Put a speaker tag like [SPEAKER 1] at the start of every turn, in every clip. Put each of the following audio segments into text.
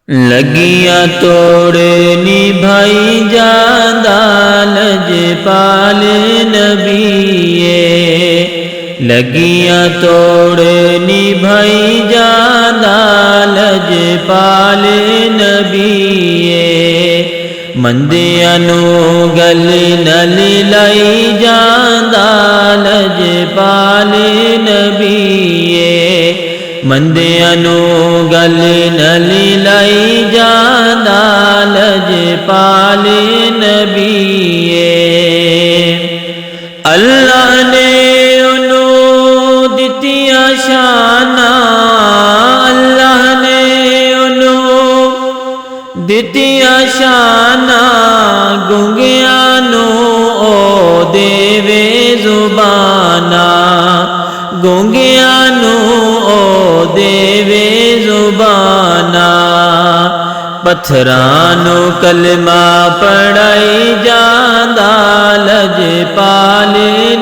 [SPEAKER 1] लगियां तोड़ निभाई जांदा लजपाल नबीए। लगियां तोड़ निभाई जांदा लजपाल नबीए। मंदियां नू गल नल लाई जांदा लजपाल नबीए। मंदियां नू गल नल लाई जांदा लजपाल नबीए। अल्लाह ने उन्नू दित्तियां शाना, अल्लाह ने उन्नू दित्तियां शाना। गुंगियां नू ओ देवे जुबाना, गुंगियां नू ओ देवे जुबाना। पत्थरां नू कलमा पढ़ाई जांदा लजपाल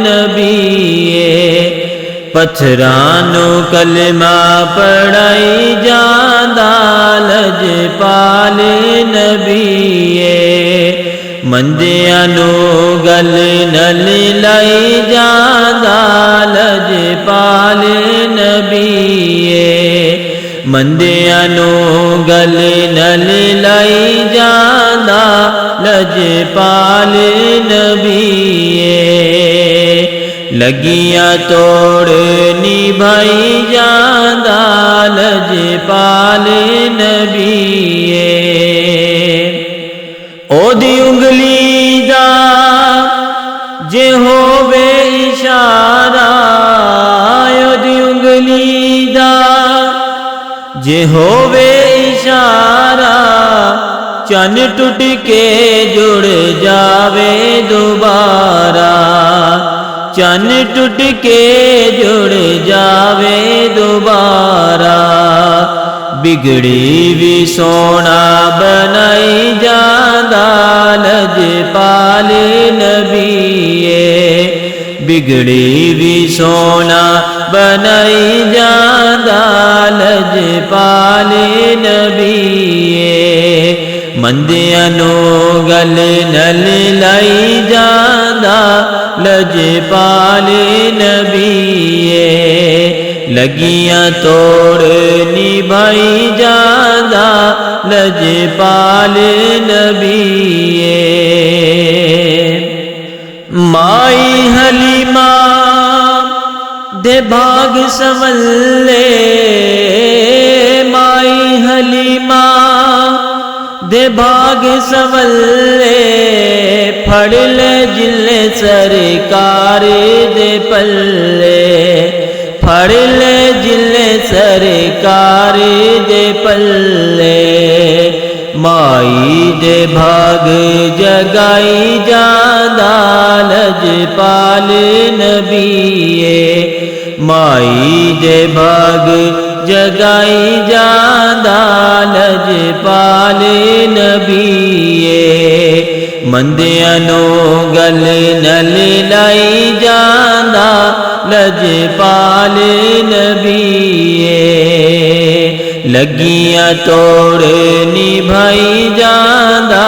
[SPEAKER 1] नबीए। पत्थरां नू कलमा पढ़ाई जांदा लजपाल नबीए। मंदियां नू गल नल लाई जांदा लजपाल नबीए। मंदियां नू गल नल लाई जांदा लजपाल नबीए। लगियां तोड़ निभाई जांदा लजपाल नबीए। ओदी उंगली दा जे होवे इशारा, ओदी उंगली दा जे होवे इशारा। चन टूट के जुड़ जावे दोबारा, चन टूट के जुड़ जावे दोबारा। बिगड़ी भी सोना बनाई जांदा लजपाल नबीए। बिगड़ी भी सोना बनाई जांदा लजपाल नबीए। मंदियां नू गल नल लाई जांदा लजपाल नबीए। लगियां तोड़ निभाई जांदा लजपाल नबीए। माई हलीमा दे भाग संवले, माई हलीमा दे भाग संवले। फड़ ले जिले सरकार दे पल्ले, फड़ ले जिले सरकार दे पल्ले। माई दे भाग जगाई जांदा लजपाल नबीए। माई दे भाग जगाई जांदा लजपाल नबीए। मंदियां नू गल नल लाई जांदा लजपाल नबीए। लगियां तोड़ निभाई जांदा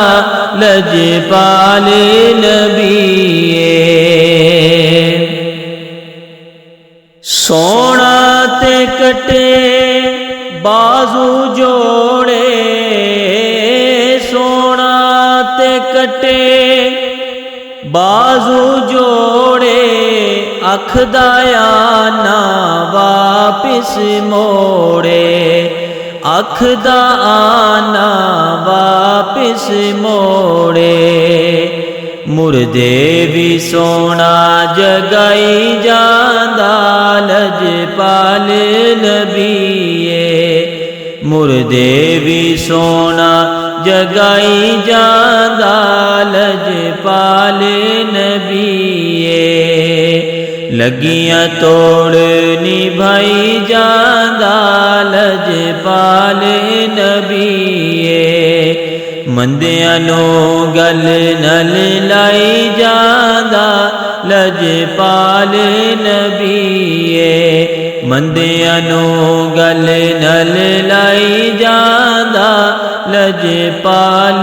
[SPEAKER 1] लजपाल नबीए। सोना ते कटे बाजू जोड़े, सोना ते कटे बाजू जोड़े। अखदा आना वापिस मोड़े, अखदा आना वापिस मोड़े। मुर्दे भी सोना जगाई जांदा लजपाल नबीए। मुर्दे भी सोना जगाई जांदा लजपाल नबीए। लगियां तोड़ निभाई जांदा लजपाल नबीए। मंदियां नू गल नल लाई जांदा लजपाल नबीए। मंदियां नू गल नल लाई जांदा लजपाल